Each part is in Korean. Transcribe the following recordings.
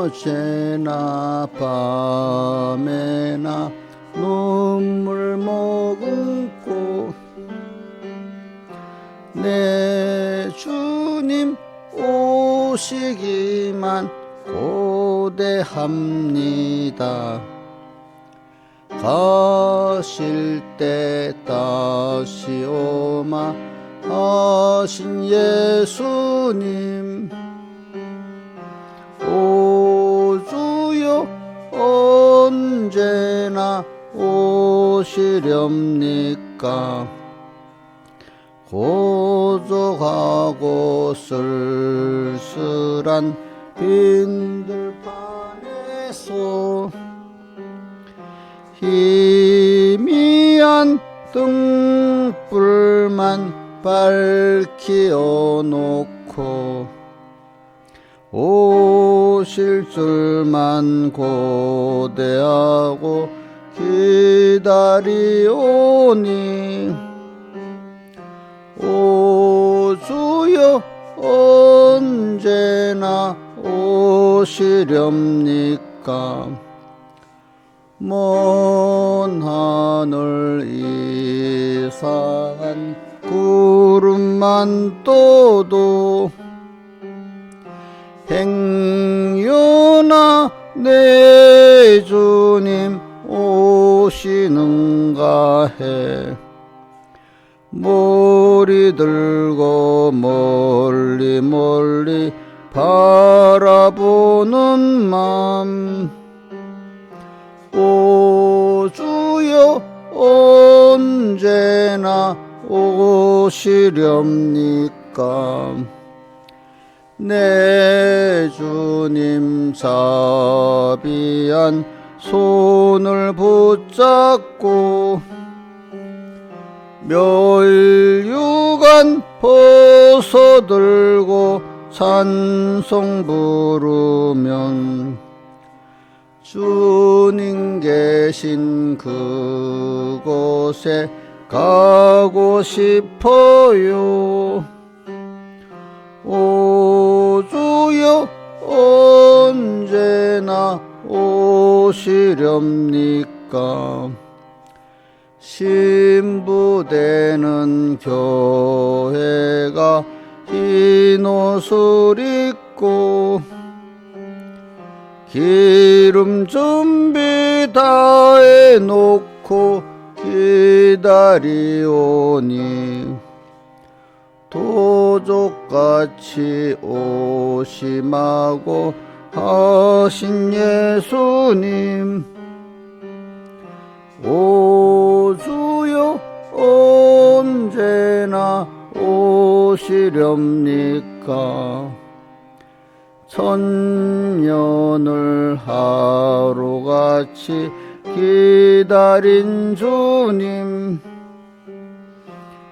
어제나 밤에나 눈물 머금고 내 주님 오시기만 고대합니다. 가실 때 다시 오마 하신 예수님, 오 주여 언제나 오시렵니까? 고족하고 쓸쓸한 빈들판에서 희미한 등불만 밝히어 놓고 오실 줄만 고대하고 기다리오니, 오 주여 언제나 오시렵니까? 먼 하늘 이상한 구름만 떠도 행여나 내 주님 오시는가 해 머리 들고 멀리 멀리 바라보는 맘, 오 주여 언제나 오시렵니까? 내 주님 자비한 손을 붙잡고 멸류관 벗어들고 찬송 부르면 주님 계신 그곳에 가고 싶어요. 오 주여 언제나 오시렵니까? 신부되는 교회가 흰 옷을 입고 기름 준비 다 해놓고 기다리오니, 도적같이 오심하고 하신 예수님, 오 주여 언제나 오시렵니까? 천년을 하루같이 기다린 주님,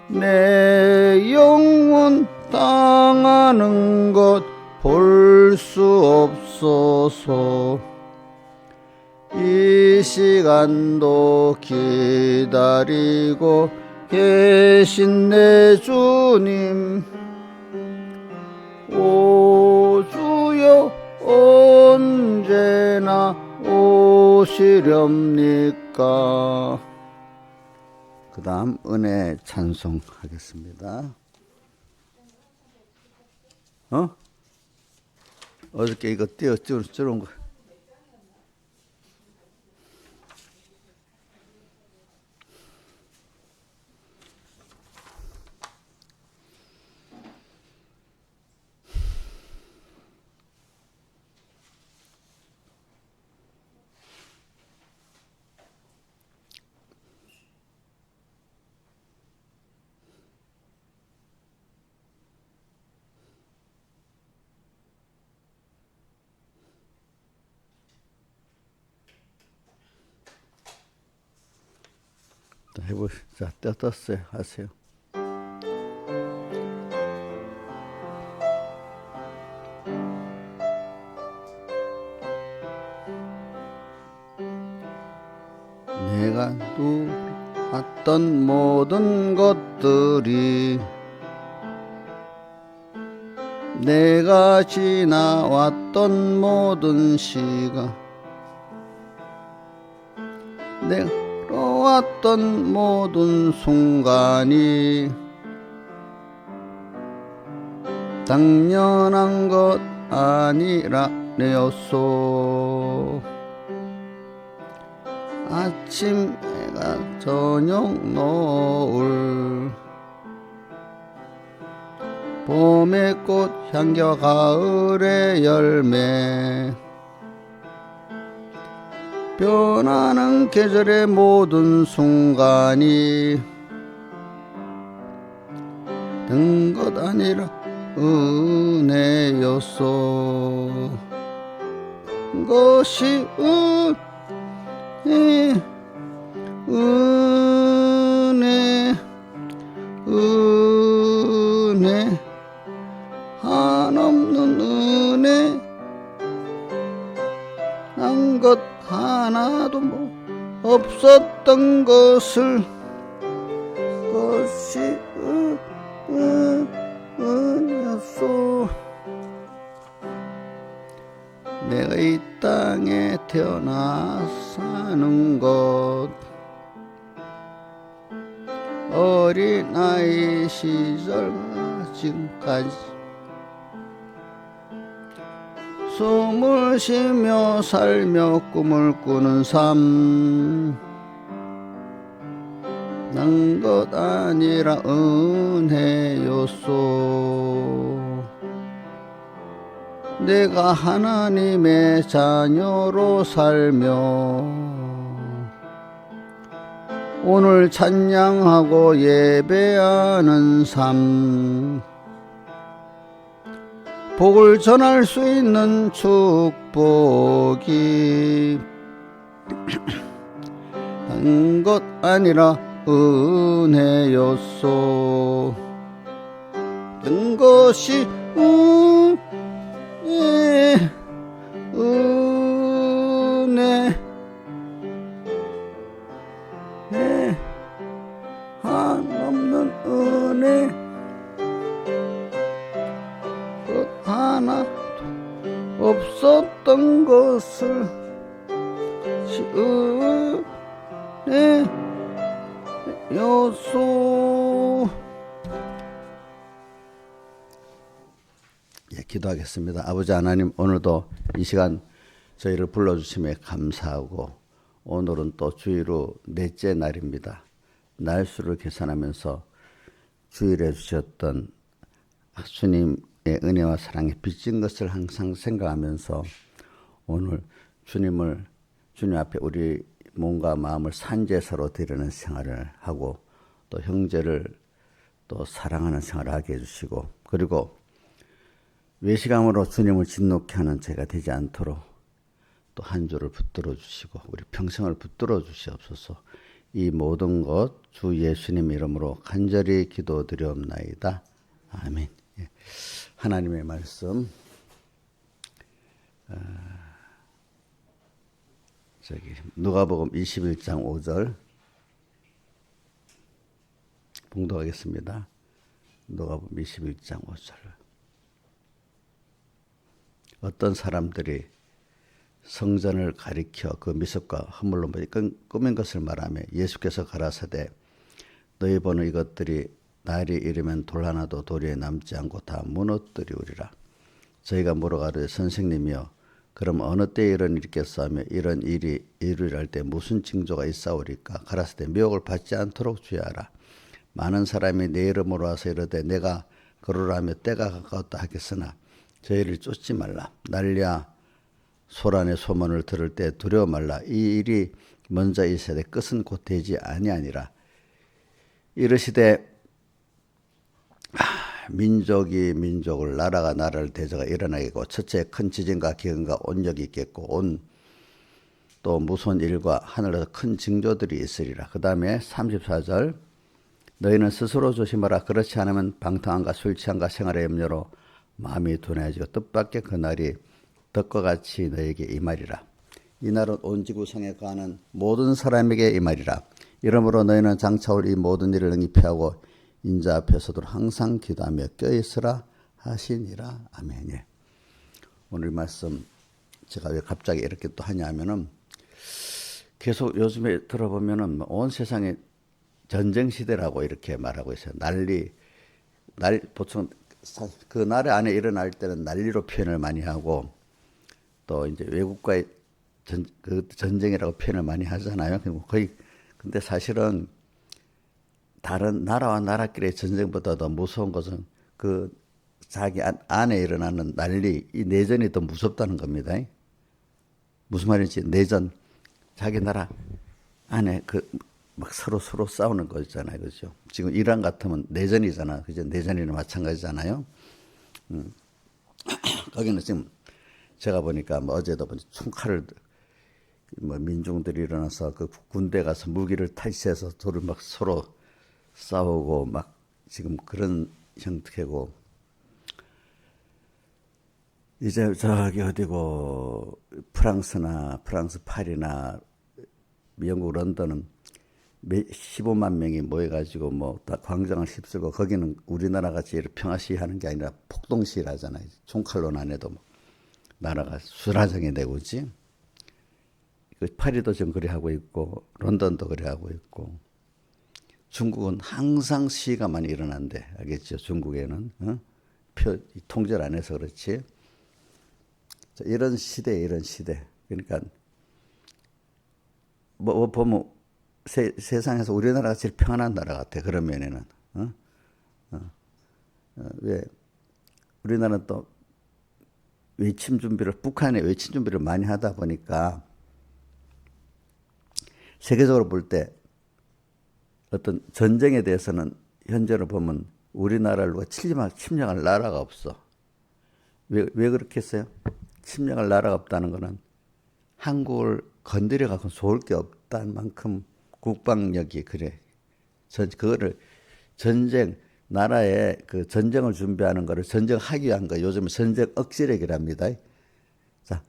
내 영혼 당하는 것 볼 수 없소서. 이 시간도 기다리고 계신 내 주님, 오 주여 언제나 오시렵니까? 그 다음 은혜 찬송 하겠습니다. 어저께 이거 띄워주는 거. 해보시죠. 자, 떴어요. 하세요. 내가 누렸던 모든 것들이 내가 지나왔던 모든 시간, 내가 왔던 모든 순간이 당연한 것 아니라 내었소. 아침 해가 저녁 노을, 봄의 꽃 향겨 가을의 열매, 변하는 계절의 모든 순간이 든 것 아니라 은혜였소. 것이 은혜, 은혜, 한없는 은혜, 난 것 하나도 없었던 것을, 것이 은혜였소. 내가 이 땅에 태어나 사는 것, 어린아이 시절과 지금까지 숨을 쉬며 살며 꿈을 꾸는 삶, 난 것 아니라 은혜였소. 내가 하나님의 자녀로 살며 오늘 찬양하고 예배하는 삶, 복을 전할 수 있는 축복이 단 것 아니라 은혜였소. 든 것이 은혜, 한없는 은혜, 것 하나 없었던 것을 은혜였소. 예, 기도하겠습니다. 아버지 하나님, 오늘도 이 시간 저희를 불러주심에 감사하고, 오늘은 또 주일 후 넷째 날입니다. 날수를 계산하면서 주일에 주셨던 주님의 은혜와 사랑에 빚진 것을 항상 생각하면서 오늘 주님 앞에 우리 몸과 마음을 산제사로 드리는 생활을 하고, 또 형제를 또 사랑하는 생활을 하게 해주시고, 그리고 외식함으로 주님을 진노케 하는 죄가 되지 않도록 또 한 주를 붙들어 주시고 우리 평생을 붙들어 주시옵소서. 이 모든 것 주 예수님 이름으로 간절히 기도드리옵나이다. 아멘. 하나님의 말씀, 누가복음 21장 5절 봉독하겠습니다. 누가복음 21장 5절. 어떤 사람들이 성전을 가리켜 그 미습과 허물로 꾸민 것을 말하며 예수께서 가라사대, 너희 보는 이것들이 날이 이르면 돌 하나도 도리에 남지 않고 다 무너뜨리우리라. 저희가 물어가되 선생님이여, 그럼 어느 때에 이런 일이 있겠어 하며 이런 일이 이루리라 할 때 무슨 징조가 있사오리까? 가라사대, 미혹을 받지 않도록 주의하라. 많은 사람이 내 이름으로 와서 이르되 내가 그러라 하며 때가 가까웠다 하겠으나 저희를 쫓지 말라. 난리와 소란의 소문을 들을 때 두려워 말라. 이 일이 먼저 있어야 돼. 끝은 곧 되지 아니하니라. 이르시되 민족이 민족을, 나라가 나라를 대적하 일어나겠고, 첫째 큰 지진과 기근과 온역이 있겠고, 또 무서운 일과 하늘에서 큰 징조들이 있으리라. 그 다음에 34절, 너희는 스스로 조심하라. 그렇지 않으면 방탕함과 술 취함과 생활의 염려로 마음이 둔해지고 뜻밖의 그 날이 덕과 같이 너에게 임하리라. 이 날은 온 지구상에 거하는 모든 사람에게 임하리라. 이러므로 너희는 장차 올 이 모든 일을 능히 피하고 인자 앞에 서도록 항상 기도하며 껴있으라 하시니라. 아멘. 예. 오늘 말씀 제가 왜 갑자기 이렇게 또 하냐 하면은 계속 요즘에 들어보면은 온 세상에 전쟁 시대라고 이렇게 말하고 있어요. 보통 그 나라 안에 일어날 때는 난리로 표현을 많이 하고 또 이제 외국과의 그 전쟁이라고 표현을 많이 하잖아요. 거의 근데 사실은 다른 나라와 나라끼리의 전쟁보다 더 무서운 것은 그 자기 안에 일어나는 난리, 이 내전이 더 무섭다는 겁니다. 무슨 말인지 내전, 자기 나라 안에 막 서로 싸우는 거 있잖아요. 그죠? 지금 이란 같으면 내전이잖아. 그죠? 내전이나 마찬가지잖아요. 거기는 지금 제가 보니까 뭐 어제도 보니 총칼을 뭐 민중들이 일어나서 그 군대 가서 무기를 탈취해서 둘을 막 서로 싸우고 막 지금 그런 형태고 이제 저기 어디고 프랑스 파리나 영국 런던은 15만 명이 모여가지고 뭐 다 광장을 휩쓸고 거기는 우리나라 같이 평화 시위하는 게 아니라 폭동 시위를 하잖아요. 총칼로는 안 해도 뭐 나라가 수라장이 되고 있지. 파리도 지금 그래 하고 있고 런던도 그래 하고 있고 중국은 항상 시위가 많이 일어난대. 알겠죠? 중국에는 통제를 안 해서 그렇지. 이런 시대. 그러니까 뭐 보면 세상에서 우리나라가 제일 평안한 나라 같아. 그런 면에는. 왜 우리나라는 또 북한의 외침 준비를 많이 하다 보니까 세계적으로 볼 때 어떤 전쟁에 대해서는 현재로 보면 우리나라를 누가 침략할 나라가 없어. 왜 그렇게 했어요? 침략할 나라가 없다는 거는 한국을 건드려갖고 좋을 게 없다는 만큼 국방력이 그래. 그거를 나라에 그 전쟁을 준비하는 거를 전쟁하기 위한 거 요즘 전쟁 억지력이랍니다. 자,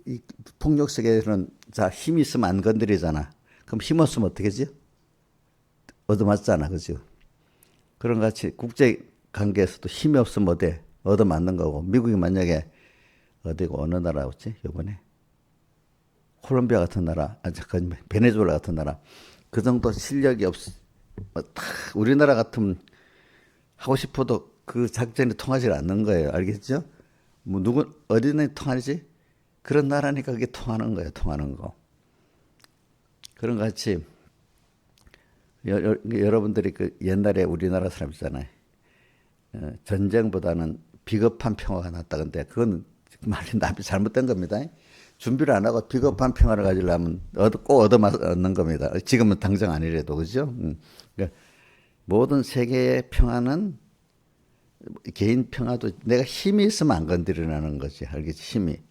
이 폭력 세계에서는 힘이 있으면 안 건드리잖아. 그럼 힘 없으면 어떻게 하지? 얻어맞잖아. 그죠? 그런 같이 국제 관계에서도 힘이 없으면 얻어맞는 거고 미국이 만약에 어디고 어느 나라였지? 이번에 콜롬비아 같은 나라, 베네수엘라 같은 나라 그 정도 실력이 우리나라 같으면 하고 싶어도 그 작전이 통하지 않는 거예요. 알겠죠? 뭐 어디는 통하지? 그런 나라니까 그게 통하는 거예요. 통하는 거. 그런 것 같이 여러분들이 그 옛날에 우리나라 사람이잖아요. 전쟁보다는 비겁한 평화가 낫다. 근데 그건 말이 잘못된 겁니다. 준비를 안 하고 비겁한 평화를 가지려면 꼭 얻는 겁니다. 지금은 당장 아니래도 그죠? 그러니까 모든 세계의 평화는 개인 평화도 내가 힘이 있으면 안 건드리라는 거지. 알겠지?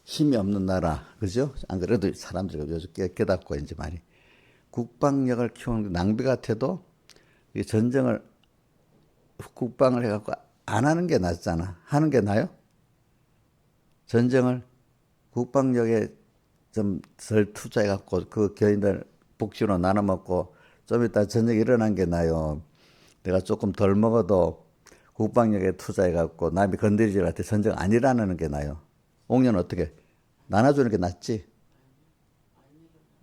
힘이 없는 나라, 그죠? 안 그래도 사람들이 요즘 깨닫고 이제 많이 국방력을 키우는 낭비 같아도 국방을 해갖고 안 하는 게 낫잖아. 하는 게 나요? 전쟁을 국방력에 좀 덜 투자해갖고 그 개인들 복지로 나눠 먹고 좀 이따 전쟁이 일어난 게 나요. 내가 조금 덜 먹어도 국방력에 투자해갖고 남이 건드리지 않을 때 전쟁 안 일어나는 게 나요. 옥년 어떻게 나눠주는 게 낫지?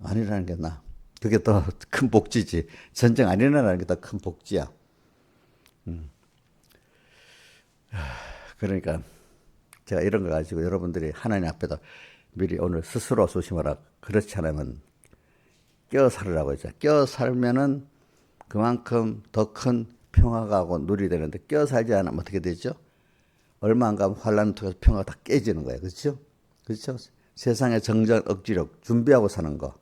안 일어나는 게 나. 그게 더 큰 복지지. 전쟁 안 일어나는 게 더 큰 복지야. 그러니까 제가 이런 거 가지고 여러분들이 하나님 앞에다 미리 오늘 스스로 조심하라. 그렇지 않으면 껴 살으라고 했죠. 껴 살면은 그만큼 더 큰 평화가 오고 누리 되는데 껴 살지 않으면 어떻게 되죠? 얼마 안 가면 환란을 통해서 평화가 다 깨지는 거예요. 그렇죠? 그렇죠? 세상의 정전 억지력 준비하고 사는 거.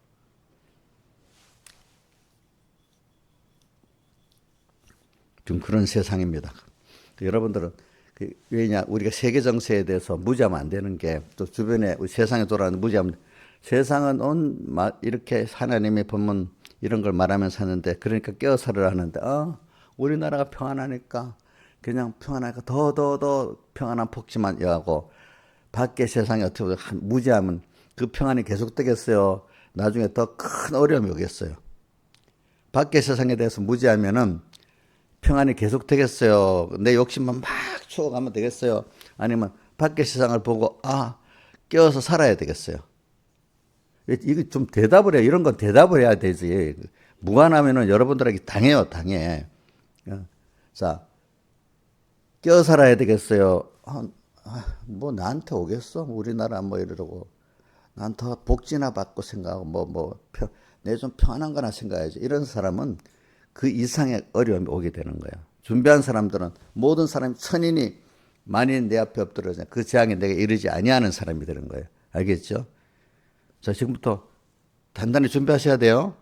좀 그런 세상입니다. 여러분들은 왜냐 우리가 세계 정세에 대해서 무지하면 안 되는 게 또 주변에 우리 세상에 돌아가는 무지하면 세상은 이렇게 하나님의 법문 이런 걸 말하면서 하는데 그러니까 깨어살을 하는데 우리나라가 평안하니까 그냥 평안하니까 더 평안한 복지만 여하고 밖에 세상이 어떻게 보면 무지하면 그 평안이 계속되겠어요. 나중에 더 큰 어려움이 오겠어요. 밖에 세상에 대해서 무지하면은 평안이 계속되겠어요. 내 욕심만 막 추억하면 되겠어요? 아니면 밖의 세상을 보고 깨어서 살아야 되겠어요? 이거 좀 대답을 해. 이런 건 대답을 해야 되지. 무관하면은 여러분들에게 당해요, 당해. 자, 깨어 살아야 되겠어요? 뭐 나한테 오겠어? 우리나라 뭐 이러고. 난 더 복지나 받고 생각하고 내 좀 편한 거나 생각해야지. 이런 사람은 그 이상의 어려움이 오게 되는 거예요. 준비한 사람들은 모든 사람이 천인이 만인 내 앞에 엎드려서 그 재앙에 내가 이르지 아니하는 사람이 되는 거예요. 알겠죠? 자, 지금부터 단단히 준비하셔야 돼요.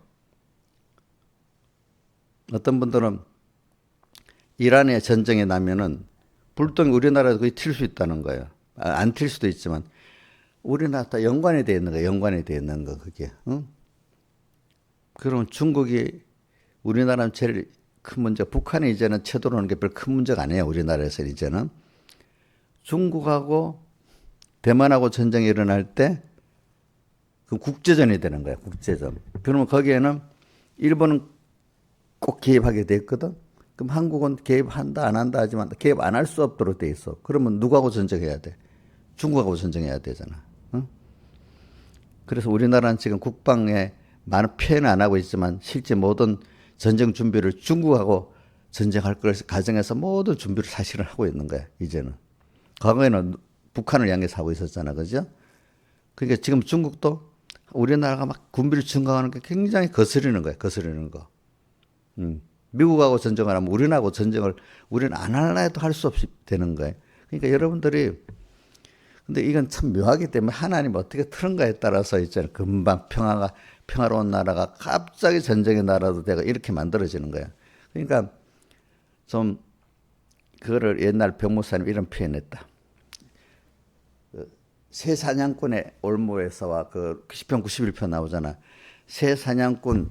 어떤 분들은 이란의 전쟁이 나면은 불똥이 우리나라도 거의 튈 수 있다는 거예요. 안 튈 수도 있지만 우리나라 다 연관이 되어 있는 거예요. 연관이 되어 있는 거 그게. 응? 그러면 중국이 우리나라는 제일 큰 문제. 북한이 이제는 쳐들어오는 게 별 큰 문제가 아니에요. 우리나라에서 이제는. 중국하고 대만하고 전쟁이 일어날 때 그 국제전이 되는 거예요. 국제전. 그러면 거기에는 일본은 꼭 개입하게 돼 있거든. 그럼 한국은 개입한다 안 한다 하지만 개입 안 할 수 없도록 돼 있어. 그러면 누구하고 전쟁해야 돼? 중국하고 전쟁해야 되잖아. 응? 그래서 우리나라는 지금 국방에 많은 표현은 안 하고 있지만 실제 모든 전쟁 준비를 중국하고 전쟁할 걸 가정해서 모든 준비를 사실은 하고 있는 거야. 이제는. 과거에는 북한을 향해서 하고 있었잖아. 그죠? 그러니까 지금 중국도 우리나라가 막 군비를 증강하는 게 굉장히 거스르는 거야. 거스르는 거. 미국하고 전쟁을 하면 우리나라하고 전쟁을 우리는 안 할라 해도 할 수 없이 되는 거예요. 그러니까 여러분들이 근데 이건 참 묘하기 때문에 하나님 어떻게 틀은가에 따라서 있잖아요. 금방 평화로운 나라가 갑자기 전쟁의 나라도 되고 이렇게 만들어지는 거예요. 그러니까 좀 그거를 옛날 병무사님 이런 표현했다. 새 사냥꾼의 올무에서와 그 10편 91편 나오잖아. 새 사냥꾼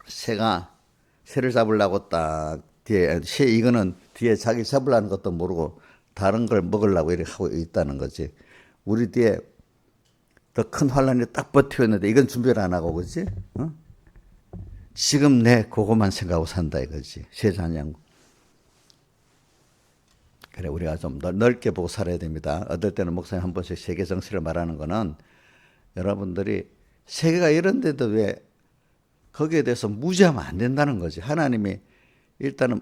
새가 새를 잡으려고 딱 뒤에 이거는 뒤에 자기 잡으려는 것도 모르고 다른 걸 먹으려고 이렇게 하고 있다는 거지. 우리 뒤에 더 큰 환란이 딱 버티고 있는데 이건 준비를 안 하고 그지? 어? 지금 내 그거만 생각하고 산다 이거지. 새 사냥꾼. 그래 우리가 좀 넓게 보고 살아야 됩니다. 어떨 때는 목사님 한 번씩 세계 정치를 말하는 거는 여러분들이 세계가 이런데도 왜 거기에 대해서 무지하면 안 된다는 거지. 하나님이 일단은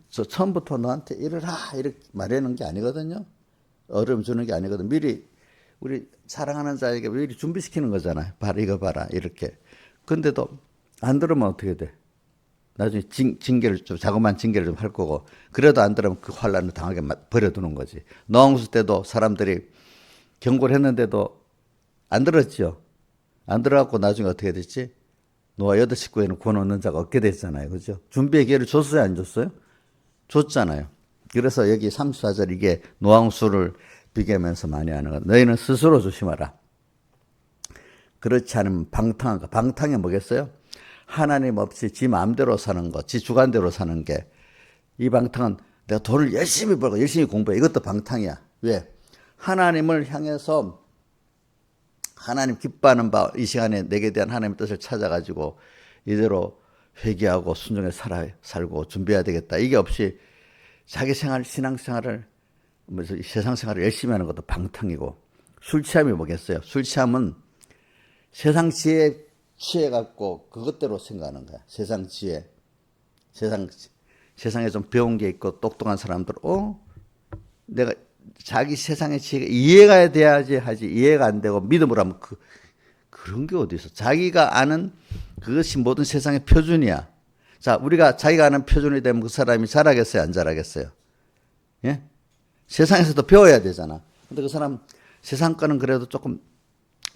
처음부터 너한테 이러라 이렇게 말하는 게 아니거든요. 어려움 주는 게 아니거든. 미리 우리 사랑하는 자에게 미리 준비시키는 거잖아요. 봐라 이거 봐라 이렇게. 근데도 안 들으면 어떻게 돼? 나중에 징계를 좀 자그마한 징계를 좀 할 거고 그래도 안 들으면 그 환란을 당하게 버려두는 거지. 노홍수 때도 사람들이 경고를 했는데도 안 들었죠. 안 들어갖고 나중에 어떻게 됐지? 노아 8식구에는 구원 얻는 자가 없게 됐잖아요. 그죠? 준비의 기회를 줬어요? 안 줬어요? 줬잖아요. 그래서 여기 34절 이게 노홍수를 비교하면서 많이 하는 거. 너희는 스스로 조심하라. 그렇지 않으면 방탕한 거. 방탕이 뭐겠어요? 하나님 없이 지 마음대로 사는 거, 지 주관대로 사는 게. 이 방탕은 내가 돈을 열심히 벌고 열심히 공부해. 이것도 방탕이야. 왜? 하나님을 향해서 하나님 기뻐하는 바 이 시간에 내게 대한 하나님의 뜻을 찾아가지고 이대로 회개하고 순종해 살고 준비해야 되겠다. 이게 없이 자기 생활, 신앙생활을 세상 생활을 열심히 하는 것도 방탕이고 술 취함이 뭐겠어요? 술 취함은 세상 지혜에 취해갖고 그것대로 생각하는 거야. 세상 지혜. 세상에 좀 배운 게 있고 똑똑한 사람들, 내가 자기 세상의 지혜가 이해가 돼야지 하지. 이해가 안 되고 믿음으로 하면 그런 게 어디 있어. 자기가 아는 그것이 모든 세상의 표준이야. 자, 우리가 자기가 아는 표준이 되면 그 사람이 잘하겠어요? 안 잘하겠어요? 예? 세상에서도 배워야 되잖아. 근데 그 사람 세상 거는 그래도 조금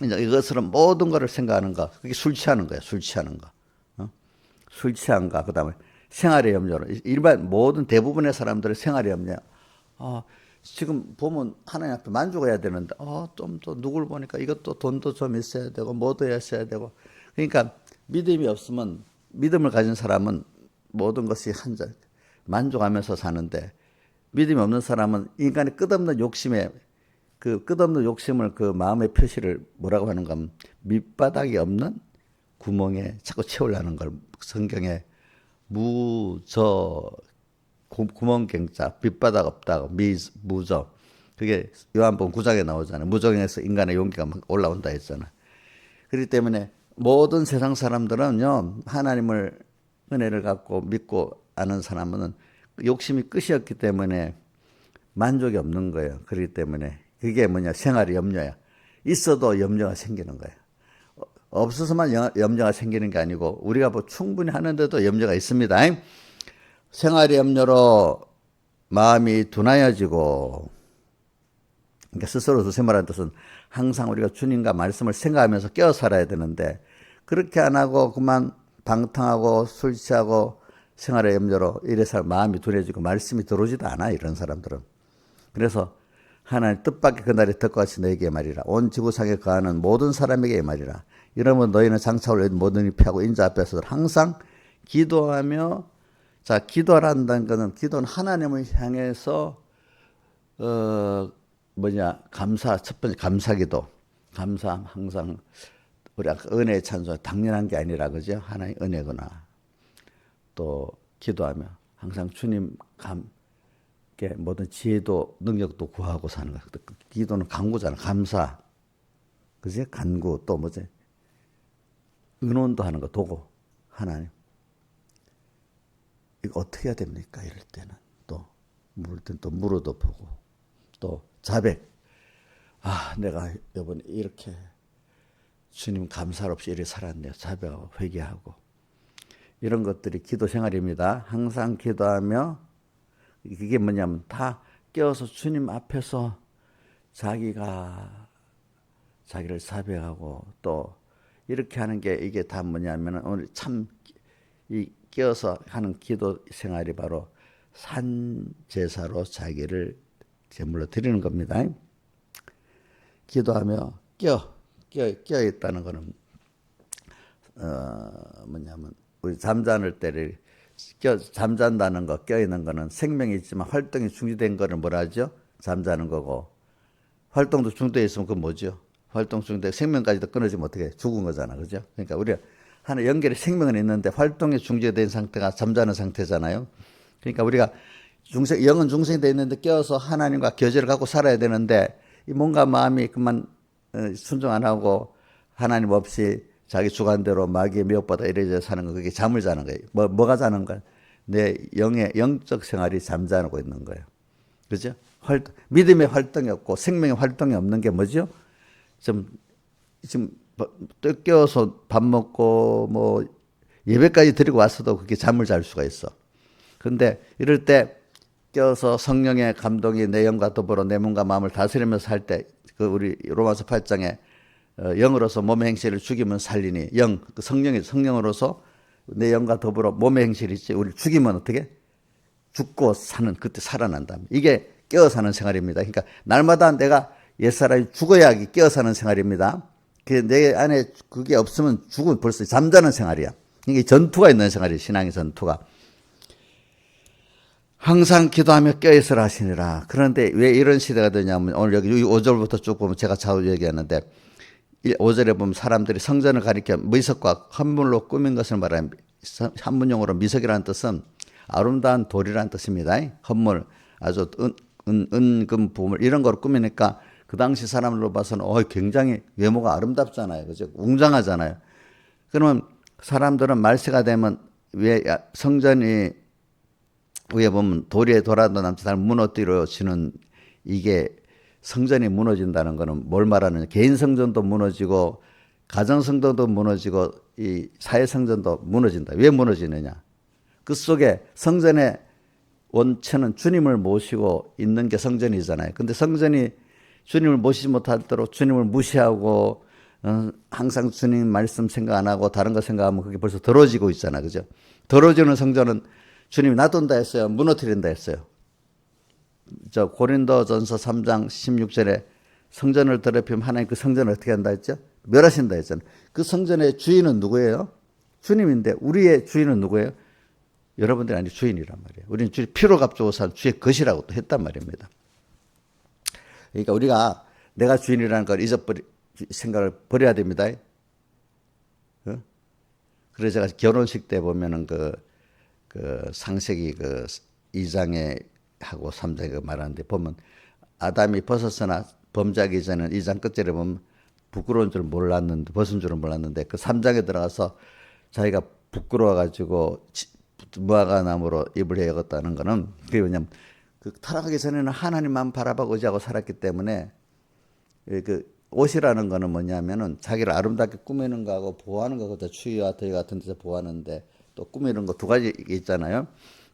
이것으로 모든 거를 생각하는 거. 그게 술 취하는 거야. 술 취하는 거. 술 취한가. 그 다음에 생활의 염려로. 일반 모든 대부분의 사람들의 생활의 염려. 지금 보면 하나님 앞에 만족해야 되는데, 좀 더 누굴 보니까 이것도 돈도 좀 있어야 되고, 뭐도 있어야 되고. 그러니까 믿음이 없으면, 믿음을 가진 사람은 모든 것이 만족하면서 사는데, 믿음이 없는 사람은 인간의 끝없는 욕심에, 그 끝없는 욕심을 그 마음의 표시를 뭐라고 하는가 하면, 밑바닥이 없는 구멍에 자꾸 채우려는 걸 성경에 구멍경자, 빛바닥 없다고, 무적. 그게 요한복음 9장에 나오잖아요. 무적에서 인간의 용기가 막 올라온다 했잖아. 그렇기 때문에 모든 세상 사람들은요, 하나님을 은혜를 갖고 믿고 아는 사람은 욕심이 끝이 없기 때문에 만족이 없는 거예요. 그렇기 때문에 그게 뭐냐, 생활의 염려야. 있어도 염려가 생기는 거예요. 없어서만 염려가 생기는 게 아니고 우리가 뭐 충분히 하는데도 염려가 있습니다. 생활의 염려로 마음이 둔하여지고, 그러니까 스스로 두세말하는 뜻은 항상 우리가 주님과 말씀을 생각하면서 깨어 살아야 되는데 그렇게 안 하고 그만 방탕하고 술 취하고 생활의 염려로 이래서 마음이 둔해지고 말씀이 들어오지도 않아, 이런 사람들은. 그래서 하나님 뜻밖의 그날이 덕과 같이 너에게 말이라. 온 지구상에 거하는 모든 사람에게 말이라. 이러면 너희는 장차 올린 모든 일 피하고 인자 앞에서 항상 기도하며, 자, 기도한다는 것은, 기도는 하나님을 향해서 감사, 첫 번째 감사기도. 감사, 항상 우리 아까 은혜의 찬송 당연한 게 아니라, 그죠? 하나의 은혜구나. 또 기도하며 항상 주님 모든 지혜도 능력도 구하고 사는 거야. 기도는 간구잖아. 감사, 그지? 간구. 또 뭐지? 의논도 하는 거. 도구. 하나님, 이거 어떻게 해야 됩니까? 이럴 때는 또 물을 때는 또 물어도 보고, 또 자백. 아, 내가 이번에 이렇게 주님 감사 없이 이렇게 살았네요. 자백하고 회개하고. 이런 것들이 기도 생활입니다. 항상 기도하며, 그게 뭐냐면 다 깨어서 주님 앞에서 자기를 자백하고, 또 이렇게 하는 게, 이게 다 뭐냐면 오늘 참 이 깨어서 하는 기도 생활이 바로 산제사로 자기를 제물로 드리는 겁니다. 기도하며 깨어 있다는 것은 뭐냐면 우리 잠자는 때를 잠잔다는 거, 깨어 있는 거는 생명이 있지만 활동이 중지된 거를 뭐라 하죠? 잠자는 거고, 활동도 중지되어 있으면 그건 뭐죠? 활동 중지돼 생명까지도 끊어지면 어떻게 죽은 거잖아, 그죠? 그러니까 우리가 하나 연결이 생명은 있는데 활동이 중지된 상태가 잠자는 상태잖아요. 그러니까 우리가 영은 중생이 되어 있는데 깨어서 하나님과 교제를 갖고 살아야 되는데, 뭔가 마음이 그만 순종 안 하고 하나님 없이 자기 주관대로 마귀의 미혹받아 이래저래 사는 거, 그게 잠을 자는 거예요. 뭐가 자는 거야? 내 영적 생활이 잠자고 있는 거예요. 그죠? 믿음의 활동이 없고 생명의 활동이 없는 게 뭐죠? 지금 깨어서 밥 먹고 뭐 예배까지 드리고 왔어도 그게 잠을 잘 수가 있어. 그런데 이럴 때 깨어서 성령의 감동이 내 영과 더불어 내 몸과 마음을 다스리면서 살 때, 그 우리 로마서 8장에 영으로서 몸의 행실을 죽이면 살리니, 그 성령으로서 내 영과 더불어 몸의 행실이 있지, 우리 죽이면 어떻게? 죽고 사는, 그때 살아난다. 이게 깨어 사는 생활입니다. 그러니까 날마다 내가 옛사람이 죽어야 깨어 사는 생활입니다. 내 안에 그게 없으면 죽으면 벌써 잠자는 생활이야. 이게 전투가 있는 생활이에요. 신앙의 전투가. 항상 기도하며 깨어있으라 하시니라. 그런데 왜 이런 시대가 되냐면, 오늘 여기 5절부터 쭉 보면 제가 자주 얘기하는데, 5절에 보면 사람들이 성전을 가리켜 미석과 헌물로 꾸민 것을 말하는, 한문용어로 미석이라는 뜻은 아름다운 돌이라는 뜻입니다. 헌물, 아주 은금, 보물 이런 거로 꾸미니까 그 당시 사람들로 봐서는 굉장히 외모가 아름답잖아요. 그죠? 웅장하잖아요. 그러면 사람들은 말세가 되면 왜 성전이 위에 보면 돌에 돌아도 남지 잘 무너뜨려지는, 이게 성전이 무너진다는 거는 뭘 말하느냐? 개인 성전도 무너지고 가정 성전도 무너지고 이 사회 성전도 무너진다. 왜 무너지느냐? 그 속에 성전의 원체는 주님을 모시고 있는 게 성전이잖아요. 근데 성전이 주님을 모시지 못하도록 주님을 무시하고 항상 주님 말씀 생각 안 하고 다른 거 생각하면 그게 벌써 더러워지고 있잖아, 그죠? 더러워지는 성전은 주님이 놔둔다 했어요? 무너뜨린다 했어요? 저 고린도전서 3장 16절에 성전을 더럽히면 하나님 그 성전을 어떻게 한다 했죠? 멸하신다 했잖아요. 그 성전의 주인은 누구예요? 주님인데 우리의 주인은 누구예요? 여러분들이 아니 주인이란 말이에요. 우리는 주의 피로 값주고 산 주의 것이라고 또 했단 말입니다. 그러니까 우리가 내가 주인이라는 걸 생각을 버려야 됩니다. 그래서 제가 결혼식 때 보면은 그 상세기 2장에 하고 3장에 말하는데 보면 아담이 벗었으나 범죄하기 전에는 2장 끝절에 보면 부끄러운 줄 몰랐는데 벗은 줄은 몰랐는데 그 3장에 들어가서 자기가 부끄러워가지고 무화과 나무로 입을 헤었다는 거는 그게 왜냐면 그 타락하기 전에는 하나님만 바라보고 의지하고 살았기 때문에 그 옷이라는 거는 뭐냐면은 자기를 아름답게 꾸미는 거하고 보호하는 거거든. 추위와 더위 같은 데서 보호하는데 또 꾸미는 거 두 가지 있잖아요.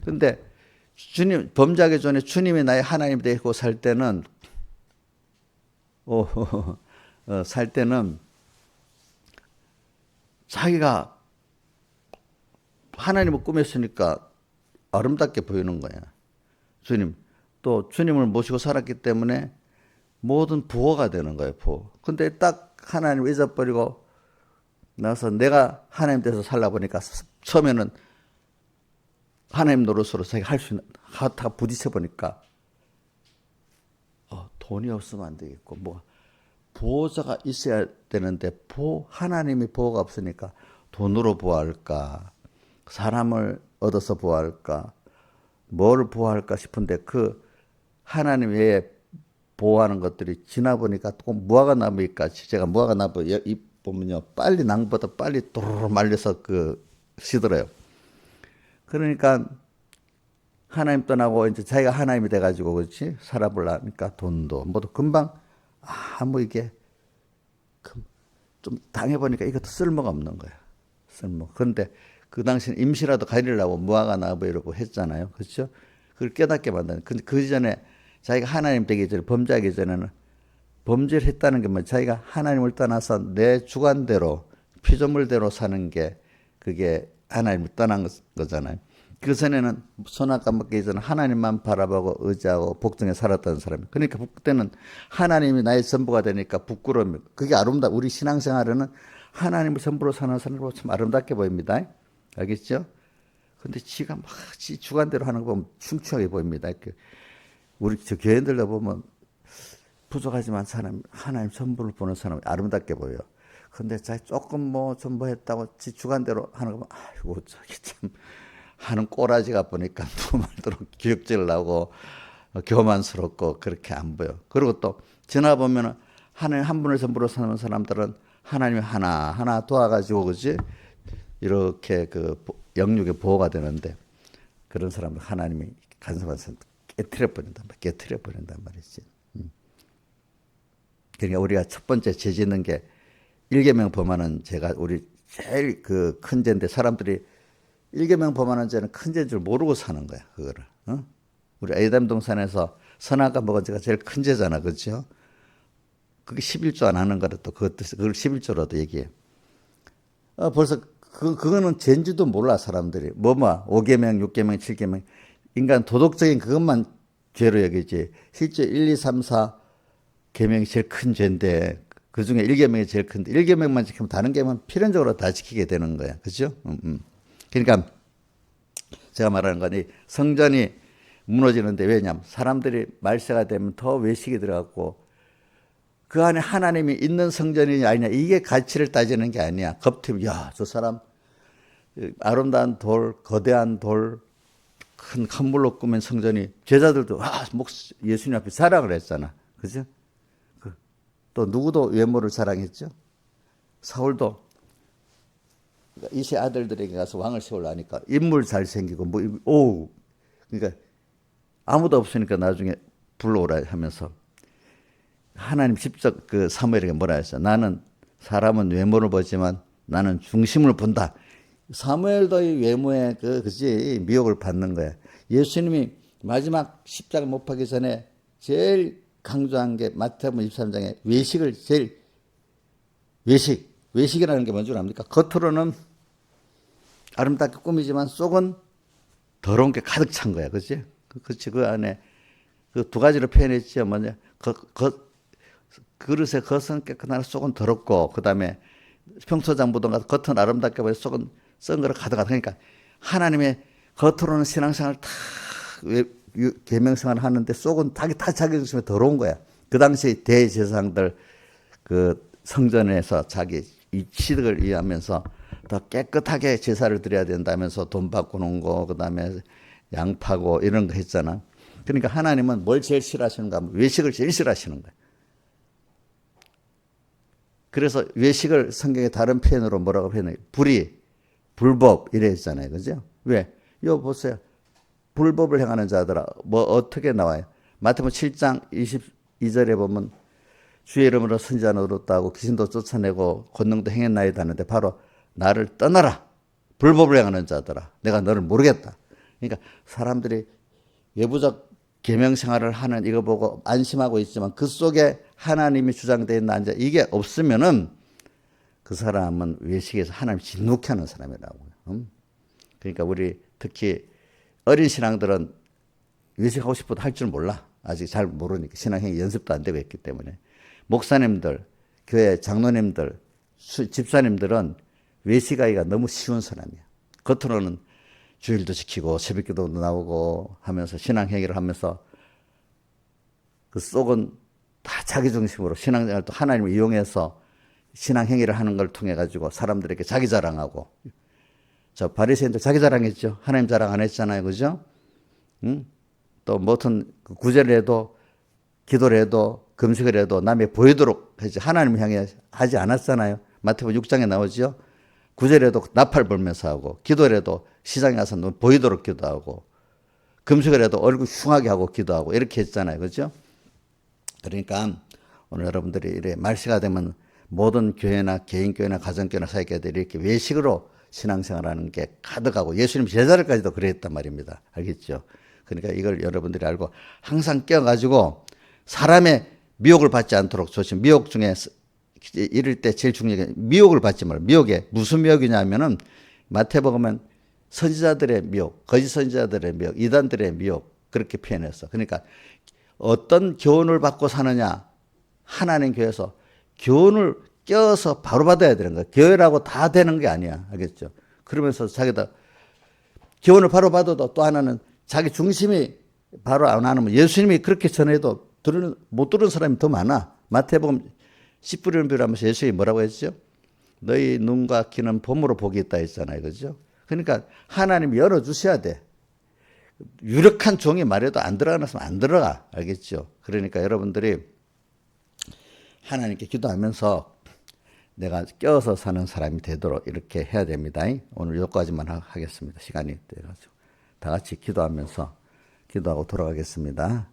근데 주님 범죄하기 전에 주님이 나의 하나님 되고 살 때는 살 때는 자기가 하나님을 꾸몄으니까 아름답게 보이는 거야. 주님. 또 주님을 모시고 살았기 때문에 모든 부호가 되는 거예요. 부호. 근데 딱 하나님을 잊어버리고 나서 내가 하나님 돼서 살다 보니까 처음에는 하나님 노릇으로 자기가 할 수 있는 다 부딪혀 보니까 돈이 없으면 안 되겠고 뭐 보호자가 있어야 되는데 하나님이 보호가 없으니까 돈으로 보호할까 사람을 얻어서 보호할까 뭐를 보호할까 싶은데 그 하나님 외에 보호하는 것들이 지나 보니까 꼭 무화과 나무까지 제가 무화과 나무 잎 보면요 빨리 낭보다 빨리 도로로 말려서 시들어요. 그러니까 하나님 떠나고 이제 자기가 하나님이 돼가지고 그렇지 살아보려니까 돈도 뭐도 금방 뭐 이게 좀 당해보니까 이것도 쓸모가 없는 거야. 쓸모. 그런데 그 당시엔 임시라도 가리려고 무화과 나무 이러고 했잖아요. 그렇죠? 그걸 깨닫게 만드는. 근데 그 전에 자기가 하나님 되기 전에 범죄하기 전에는 범죄를 했다는 게 뭐 자기가 하나님을 떠나서 내 주관대로 피조물대로 사는 게 그게 하나님을 떠난 거잖아요. 그 전에는 선악 까먹기 전에 하나님만 바라보고 의지하고 복종해 살았던 사람이. 그러니까 그때는 하나님이 나의 전부가 되니까 부끄러움이. 그게 아름다. 우리 신앙생활에는 하나님을 전부로 사는 사람을 참 아름답게 보입니다. 알겠죠? 근데 지가 막 지 주관대로 하는 거 보면 흉측하게 보입니다. 우리 저 교인들도 보면 부족하지만 하나님 전부를 보는 사람이 아름답게 보여. 근데 자기 조금 뭐 했다고 지 주관대로 하는 거 보면 아이고 저기 참 하는 꼬라지가 보니까 두 말대로 기억질 나고 교만스럽고 그렇게 안 보여. 그리고 또 지나보면 하나님 한 분을 전부로 사는 사람들은 하나님이 하나 도와가지고 그지 이렇게 영육의 보호가 되는데 그런 사람은 하나님이 간섭해서 깨트려 버린단 말이지. 그러니까 우리가 첫 번째 죄 짓는 게 일계명 범하는 죄가 우리 제일 큰 죄인데 사람들이 일계명 범하는 죄는 큰 죄인 줄 모르고 사는 거야. 그거를. 우리 에이담 동산에서 선악과 먹은 죄가 제일 큰 죄잖아. 그렇죠? 그게 11조 안 하는 거를 또 그걸 11조라도 얘기해. 벌써 그거는 죄인지도 몰라 사람들이. 5계명, 6계명, 7계명 인간 도덕적인 그것만 죄로 여기지. 실제 1, 2, 3, 4 계명이 제일 큰 죄인데 그 중에 1계명이 제일 큰데 1계명만 지키면 다른 계명은 필연적으로 다 지키게 되는 거야. 그렇죠? 그러니까 제가 말하는 건 이 성전이 무너지는데 왜냐면 사람들이 말세가 되면 더 외식이 들어갔고 그 안에 하나님이 있는 성전이냐 아니냐 이게 가치를 따지는 게 아니야. 겉으로 저 사람 아름다운 돌, 거대한 돌, 큰 건물로 꾸민 성전이 제자들도 예수님 앞에 자랑을 했잖아. 그죠? 또 누구도 외모를 자랑했죠. 사울도 이세 아들들에게 가서 왕을 세우려니까 인물 잘생기고 그러니까 아무도 없으니까 나중에 불러오라 하면서 하나님 직접 사무엘에게 뭐라 했어? 나는 사람은 외모를 보지만 나는 중심을 본다. 사무엘도 이 외모에 그지 미혹을 받는 거야. 예수님이 마지막 십자가 못 박기 전에 제일 강조한 게 마태복음 23장에 외식이라는 게 뭔지 압니까? 겉으로는 아름답게 꾸미지만 속은 더러운 게 가득 찬 거야. 그치? 그치. 그 안에 두 가지로 표현했죠. 뭐냐. 그릇의 겉은 깨끗하나 속은 더럽고, 그 다음에 평소장부동 가서 겉은 아름답게 보여 속은 썩은 거를 가득하다. 그러니까 하나님의 겉으로는 신앙생활을 다 계명생활을 하는데 속은 다 자기 중심에 더러운 거야. 그 당시 대제사장들 성전에서 자기 이 취득을 위하면서 더 깨끗하게 제사를 드려야 된다면서 돈 바꾸는 거, 그 다음에 양파고 이런 거 했잖아. 그러니까 하나님은 뭘 제일 싫어하시는가 하면 외식을 제일 싫어하시는 거예요. 그래서 외식을 성경의 다른 표현으로 뭐라고 표현해요? 불법 이래 했잖아요. 그죠? 왜? 이거 보세요. 불법을 행하는 자들아. 뭐 어떻게 나와요? 마태복음 7장 22절에 보면 주의 이름으로 선지자 노릇다 하고 귀신도 쫓아내고 권능도 행했나이다 하는데 바로 나를 떠나라. 불법을 행하는 자들아. 내가 너를 모르겠다. 그러니까 사람들이 외부적 계명 생활을 하는 이거 보고 안심하고 있지만 그 속에 하나님이 주장되어 있는 안자 이게 없으면은 그 사람은 외식에서 하나님 진노케 하는 사람이라고요. 그러니까 우리 특히 어린 신앙들은 외식하고 싶어도 할 줄 몰라. 아직 잘 모르니까 신앙행위 연습도 안 되고 있기 때문에 목사님들, 교회 장로님들, 집사님들은 외식하기가 너무 쉬운 사람이야. 겉으로는 주일도 지키고 새벽기도도 나오고 하면서 신앙행위를 하면서 그 속은 다 자기 중심으로 신앙생활도 하나님을 이용해서 신앙행위를 하는 걸 통해 가지고 사람들에게 자기 자랑하고 저 바리새인들 자기 자랑했죠. 하나님 자랑 안 했잖아요. 그죠? 또 뭐든 구제를 해도 기도를 해도 금식을 해도 남이 보이도록 하지 하나님을 향해 하지 않았잖아요. 마태복음 6장에 나오죠. 구제를 해도 나팔 불면서 하고 기도를 해도 시장에 가서 눈 보이도록 기도하고 금식을 해도 얼굴 흉하게 하고 기도하고 이렇게 했잖아요. 그죠? 그러니까 오늘 여러분들이 이래 말세가 되면 모든 교회나 개인교회나 가정교회나 사회교회들이 이렇게 외식으로 신앙생활하는 게 가득하고 예수님 제자들까지도 그랬단 말입니다. 알겠죠? 그러니까 이걸 여러분들이 알고 항상 껴가지고 사람의 미혹을 받지 않도록 조심. 미혹 중에 이럴 때 제일 중요한 게 미혹을 받지 말아요. 미혹에 무슨 미혹이냐면은 마태복음은 선지자들의 미혹, 거짓 선지자들의 미혹, 이단들의 미혹 그렇게 표현했어. 그러니까 어떤 교훈을 받고 사느냐 하나님 교회에서 교훈을 껴서 바로 받아야 되는 거야. 교회라고 다 되는 게 아니야. 알겠죠? 그러면서 자기다 교훈을 바로 받아도 또 하나는 자기 중심이 바로 안 하면 예수님이 그렇게 전해도 못 들은 사람이 더 많아. 마태복음 씨 뿌리는 비유하면서 예수님이 뭐라고 했죠? 너희 눈과 귀는 봄으로 복이 있다 했잖아요. 그죠? 그러니까 하나님이 열어주셔야 돼. 유력한 종이 말해도 안 들어가면 안 들어가. 알겠죠? 그러니까 여러분들이 하나님께 기도하면서 내가 껴서 사는 사람이 되도록 이렇게 해야 됩니다. 오늘 여기까지만 하겠습니다. 시간이 돼가지고. 다 같이 기도하면서 기도하고 돌아가겠습니다.